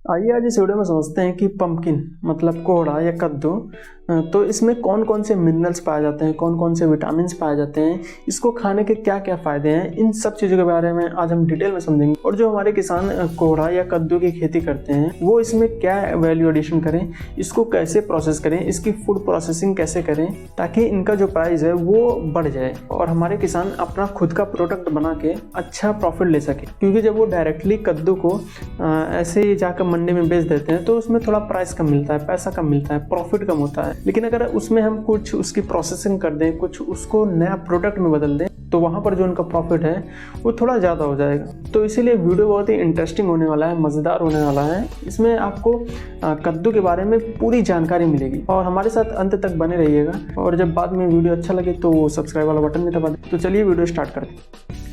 आइए आज इस वीडियो में समझते हैं कि पंपकिन मतलब कोहड़ा या कद्दू, तो इसमें कौन कौन से मिनरल्स पाए जाते हैं, कौन कौन से विटामिन्स पाए जाते हैं, इसको खाने के क्या क्या फ़ायदे हैं, इन सब चीज़ों के बारे में आज हम डिटेल में समझेंगे। और जो हमारे किसान कोहड़ा या कद्दू की खेती करते हैं वो इसमें क्या वैल्यू एडिशन करें, इसको कैसे प्रोसेस करें, इसकी फूड प्रोसेसिंग कैसे करें ताकि इनका जो प्राइस है वो बढ़ जाए और हमारे किसान अपना खुद का प्रोडक्ट बना के अच्छा प्रॉफिट ले सके। क्योंकि जब वो डायरेक्टली कद्दू को ऐसे ही जाकर मंडी में बेच देते हैं तो उसमें थोड़ा प्राइस कम मिलता है, पैसा कम मिलता है, प्रॉफिट कम होता है। लेकिन अगर उसमें हम कुछ उसकी प्रोसेसिंग कर दें, कुछ उसको नया प्रोडक्ट में बदल दें तो वहाँ पर जो उनका प्रॉफिट है वो थोड़ा ज़्यादा हो जाएगा। तो इसीलिए वीडियो बहुत ही इंटरेस्टिंग होने वाला है, मज़ेदार होने वाला है। इसमें आपको कद्दू के बारे में पूरी जानकारी मिलेगी और हमारे साथ अंत तक बने रहिएगा। और जब बाद में वीडियो अच्छा लगे तो सब्सक्राइब वाला बटन भी दबा दें। तो चलिए वीडियो स्टार्ट करते हैं।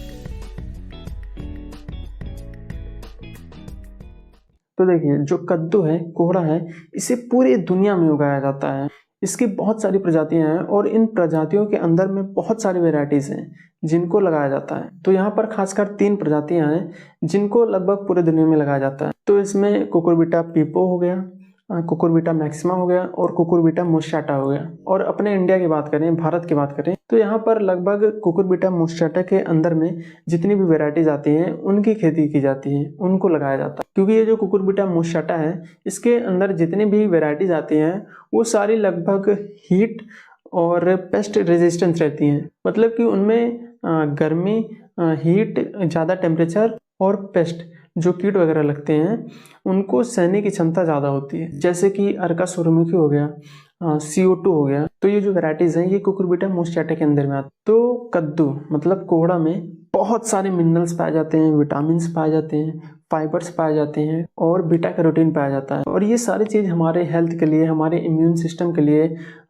तो देखिए, जो कद्दू है, कोहड़ा है, इसे पूरी दुनिया में उगाया जाता है। इसकी बहुत सारी प्रजातियां हैं और इन प्रजातियों के अंदर में बहुत सारी वेराइटीज हैं जिनको लगाया जाता है। तो यहाँ पर खासकर 3 प्रजातियां हैं जिनको लगभग पूरे दुनिया में लगाया जाता है। तो इसमें कुकुरबिटा पीपो हो गया, कुकुरबिटा मैक्सिमा हो गया और कुकुरबिटा मोस्टाटा हो गया। और अपने इंडिया की बात करें, भारत की बात करें, तो यहाँ पर लगभग कुकुरबिटा मोस्टाटा के अंदर में जितनी भी वेराइटीज आती हैं उनकी खेती की जाती है, उनको लगाया जाता है। क्योंकि ये जो कुकुरबिटा मोस्टाटा है, इसके अंदर जितनी भी वेराइटीज आती हैं वो सारी लगभग हीट और पेस्ट रेजिस्टेंस रहती हैं। मतलब कि उनमें गर्मी, हीट, ज़्यादा टेम्परेचर और पेस्ट जो कीट वगैरह लगते हैं उनको सहने की क्षमता ज़्यादा होती है। जैसे कि अर्का सूर्यमुखी हो गया, CO2 हो गया। तो ये जो वैरायटीज़ हैं ये कुकुरबिटा मोस्टाटा के अंदर में आती है। तो कद्दू मतलब कोहड़ा में बहुत सारे मिनरल्स पाए जाते हैं, विटामिन्स पाए जाते हैं, फाइबर्स पाए जाते हैं और बीटा कैरोटीन पाया जाता है। और ये सारी चीज़ हमारे हेल्थ के लिए, हमारे इम्यून सिस्टम के लिए,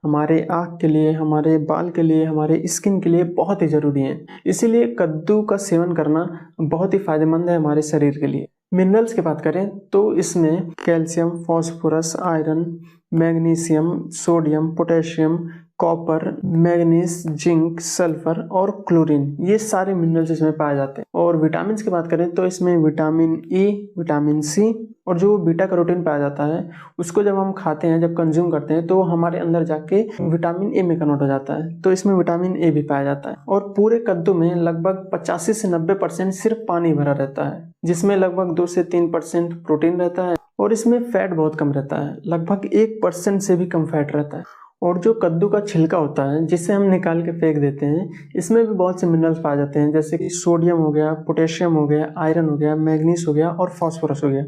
हमारे आँख के लिए, हमारे बाल के लिए, हमारे स्किन के लिए बहुत ही ज़रूरी है। इसीलिए कद्दू का सेवन करना बहुत ही फायदेमंद है हमारे शरीर के लिए। मिनरल्स की बात करें तो इसमें calcium, phosphorus, iron, magnesium, sodium, potassium, copper, manganese, zinc, sulphur और क्लोरीन, ये सारे मिनरल्स इसमें पाए जाते हैं। और विटामिन की बात करें तो इसमें विटामिन E, विटामिन C और जो बीटा कैरोटीन पाया जाता है उसको जब हम खाते हैं, जब कंज्यूम करते हैं तो हमारे अंदर जाके विटामिन A में कन्वर्ट हो जाता है। तो इसमें विटामिन A भी पाया जाता है। और पूरे कद्दू में लगभग 85 से 90% सिर्फ पानी भरा रहता है, जिसमें लगभग 2 से 3% प्रोटीन रहता है और इसमें फैट बहुत कम रहता है, लगभग 1% से भी कम फैट रहता है। और जो कद्दू का छिलका होता है जिसे हम निकाल के फेंक देते हैं, इसमें भी बहुत से मिनरल्स पाए जाते हैं, जैसे कि सोडियम हो गया, पोटेशियम हो गया, आयरन हो गया, मैग्नीज हो गया और फास्फोरस हो गया।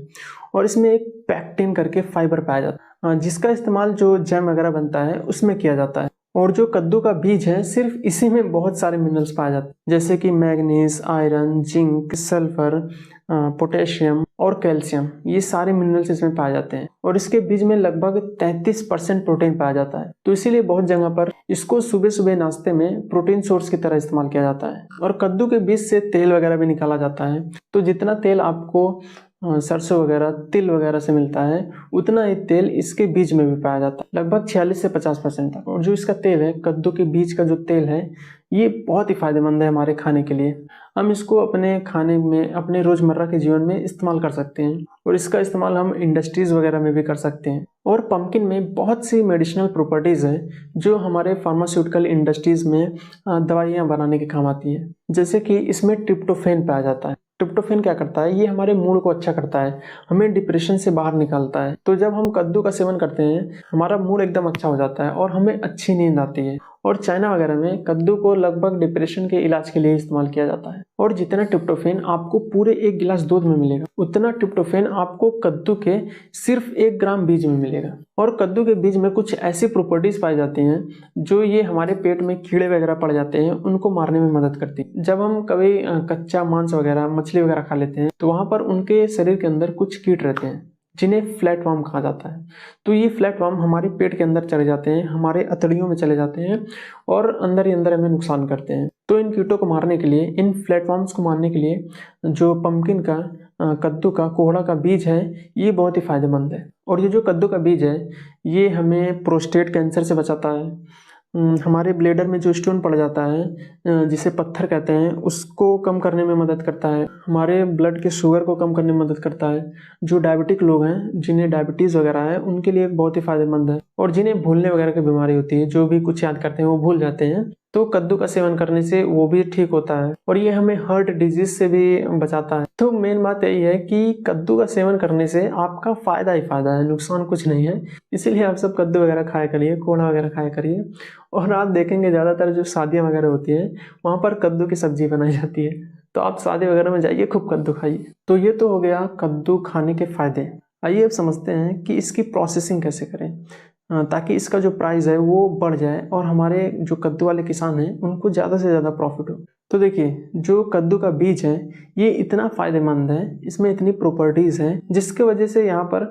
और इसमें एक पैक्टिन करके फाइबर पाया जाता है जिसका इस्तेमाल जो जैम वगैरह बनता है उसमें किया जाता है। और जो कद्दू का बीज है, सिर्फ इसी में बहुत सारे मिनरल्स पाए जाते हैं, जैसे कि manganese, iron, zinc, sulphur, potassium और कैल्शियम, ये सारे मिनरल्स इसमें पाए जाते हैं। और इसके बीज में लगभग 33% प्रोटीन पाया जाता है। तो इसीलिए बहुत जगह पर इसको सुबह सुबह नाश्ते में प्रोटीन सोर्स की तरह इस्तेमाल किया जाता है। और कद्दू के बीज से तेल वगैरह भी निकाला जाता है। तो जितना तेल आपको सरसों वगैरह, तिल वगैरह से मिलता है, उतना ही तेल इसके बीज में भी पाया जाता है, लगभग 46 से 50% तक। और जो इसका तेल है, कद्दू के बीज का जो तेल है, ये बहुत ही फायदेमंद है हमारे खाने के लिए। हम इसको अपने खाने में, अपने रोजमर्रा के जीवन में इस्तेमाल कर सकते हैं और इसका इस्तेमाल हम इंडस्ट्रीज वगैरह में भी कर सकते हैं। और पंपकिन में बहुत सी मेडिसिनल प्रॉपर्टीज है जो हमारे फार्मास्यूटिकल इंडस्ट्रीज में दवाइयाँ बनाने के काम आती है। जैसे कि इसमें ट्रिप्टोफैन पाया जाता है। ट्रिप्टोफैन क्या करता है, ये हमारे मूड को अच्छा करता है, हमें डिप्रेशन से बाहर निकालता है। तो जब हम कद्दू का सेवन करते हैं हमारा मूड एकदम अच्छा हो जाता है और हमें अच्छी नींद आती है। और चाइना वगैरह में कद्दू को लगभग डिप्रेशन के इलाज के लिए इस्तेमाल किया जाता है। और जितना ट्रिप्टोफैन आपको पूरे 1 गिलास दूध में मिलेगा, उतना ट्रिप्टोफैन आपको कद्दू के सिर्फ 1 ग्राम बीज में मिलेगा। और कद्दू के बीज में कुछ ऐसी प्रॉपर्टीज पाई जाती हैं जो ये हमारे पेट में कीड़े वगैरह पड़ जाते हैं उनको मारने में मदद करती है। जब हम कभी कच्चा मांस वगैरह, मछली वगैरह खा लेते हैं तो वहाँ पर उनके शरीर के अंदर कुछ कीट रहते हैं जिन्हें फ्लैटवर्म कहा जाता है। तो ये फ्लैटवर्म हमारे पेट के अंदर चले जाते हैं, हमारे अतड़ियों में चले जाते हैं और अंदर ही अंदर हमें नुकसान करते हैं। तो इन कीटों को मारने के लिए, इन फ्लैटवर्म्स को मारने के लिए जो पंपकिन का, कद्दू का, कोहड़ा का बीज है, ये बहुत ही फायदेमंद है। और ये जो कद्दू का बीज है ये हमें प्रोस्टेट कैंसर से बचाता है, हमारे ब्लेडर में जो स्टोन पड़ जाता है जिसे पत्थर कहते हैं उसको कम करने में मदद करता है। हमारे ब्लड के शुगर को कम करने में मदद करता है। जो डायबिटिक लोग हैं जिन्हें डायबिटीज़ वगैरह है उनके लिए बहुत ही फायदेमंद है। और जिन्हें भूलने वगैरह की बीमारी होती है, जो भी कुछ याद करते हैं वो भूल जाते हैं, तो कद्दू का सेवन करने से वो भी ठीक होता है। और ये हमें हार्ट डिजीज से भी बचाता है। तो मेन बात यही है कि कद्दू का सेवन करने से आपका फायदा ही फायदा है, नुकसान कुछ नहीं है। इसीलिए आप सब कद्दू वगैरह खाया करिए, कोहड़ा वगैरह खाया करिए। और आप देखेंगे ज़्यादातर जो शादियाँ वगैरह होती है वहाँ पर कद्दू की सब्जी बनाई जाती है। तो आप शादी वगैरह में जाइए, खूब कद्दू खाइए। तो ये तो हो गया कद्दू खाने के फायदे। आइए अब समझते हैं कि इसकी प्रोसेसिंग कैसे करें ताकि इसका जो प्राइस है वो बढ़ जाए और हमारे जो कद्दू वाले किसान हैं उनको ज़्यादा से ज़्यादा प्रॉफिट हो। तो देखिए, जो कद्दू का बीज है ये इतना फ़ायदेमंद है, इसमें इतनी प्रॉपर्टीज़ हैं जिसके वजह से यहाँ पर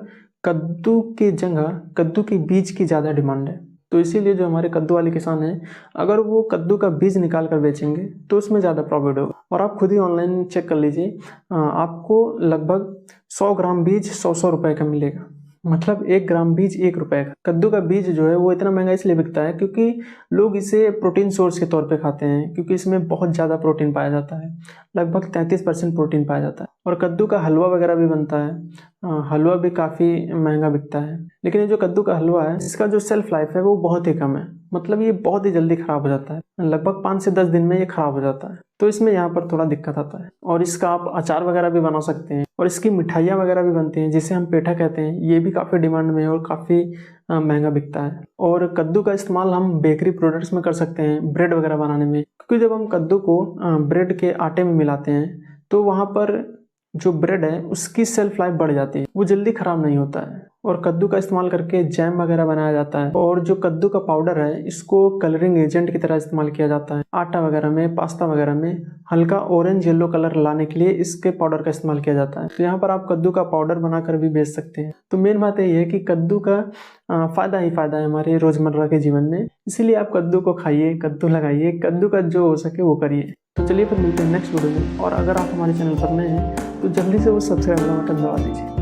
कद्दू की जगह कद्दू के बीज की ज़्यादा डिमांड है। तो इसीलिए जो हमारे कद्दू वाले किसान हैं अगर वो कद्दू का बीज निकाल कर बेचेंगे तो उसमें ज़्यादा प्रॉफिट होगा। और आप खुद ही ऑनलाइन चेक कर लीजिए, आपको लगभग 100 ग्राम बीज 100 रुपये का मिलेगा। मतलब 1 ग्राम बीज 1 रुपये का। कद्दू का बीज जो है वो इतना महंगा इसलिए बिकता है क्योंकि लोग इसे प्रोटीन सोर्स के तौर पे खाते हैं, क्योंकि इसमें बहुत ज़्यादा प्रोटीन पाया जाता है। लगभग 33% प्रोटीन पाया जाता है। और कद्दू का हलवा वगैरह भी बनता है। हलवा भी काफ़ी महंगा बिकता है। लेकिन ये जो कद्दू का हलवा है इसका जो सेल्फ लाइफ है वो बहुत ही कम है। मतलब ये बहुत ही जल्दी ख़राब हो जाता है, लगभग 5 से 10 दिन में ये ख़राब हो जाता है। तो इसमें यहाँ पर थोड़ा दिक्कत आता है। और इसका आप अचार वगैरह भी बना सकते हैं और इसकी मिठाइयाँ वगैरह भी बनती हैं जिसे हम पेठा कहते हैं। ये भी काफ़ी डिमांड में है और काफ़ी महंगा बिकता है। और कद्दू का इस्तेमाल हम बेकरी प्रोडक्ट्स में कर सकते हैं, ब्रेड वगैरह बनाने में। क्योंकि जब हम कद्दू को ब्रेड के आटे में मिलाते हैं तो वहाँ पर जो ब्रेड है उसकी सेल्फ लाइफ बढ़ जाती है, वो जल्दी ख़राब नहीं होता है। और कद्दू का इस्तेमाल करके जैम वगैरह बनाया जाता है। और जो कद्दू का पाउडर है इसको कलरिंग एजेंट की तरह इस्तेमाल किया जाता है। आटा वगैरह में, पास्ता वगैरह में हल्का ऑरेंज येलो कलर लाने के लिए इसके पाउडर का इस्तेमाल किया जाता है। तो यहाँ पर आप कद्दू का पाउडर बनाकर भी बेच सकते हैं। तो मेन बात यही है कि कद्दू का फ़ायदा ही फ़ायदा है हमारे रोज़मर्रा के जीवन में। इसीलिए आप कद्दू को खाइए, कद्दू लगाइए, कद्दू का जो हो सके वो करिए। तो चलिए फिर मिलते हैं नेक्स्ट वीडियो में। और अगर आप हमारे चैनल पर नए हैं तो जल्दी से वो सब्सक्राइब वाला बटन दबा दीजिए।